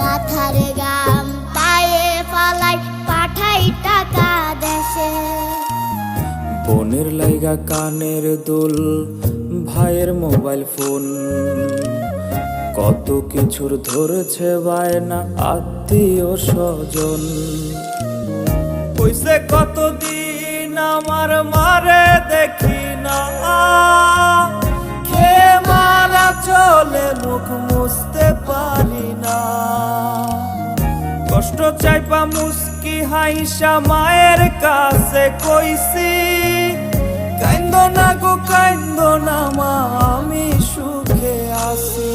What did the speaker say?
মাথার গাম পায়ে ফালাই পাঠাই টাকা দেশে। বোনের লাইগা কানের দুল, ভাইয়ের মোবাইল ফোন, কত কিছুর ধরেছে বায়না আত্মীয় স্বজন। কইছে কতদিন আমার মারে দেখি না, খেয়ে মারা চলে মুখ মুছতে পারি না। কষ্ট চাইপা মুস্কি হাইসা মায়ের কাছে কইছি, কাইন্দো না গো কাইন্দো না মা, আমি সুখে আছি।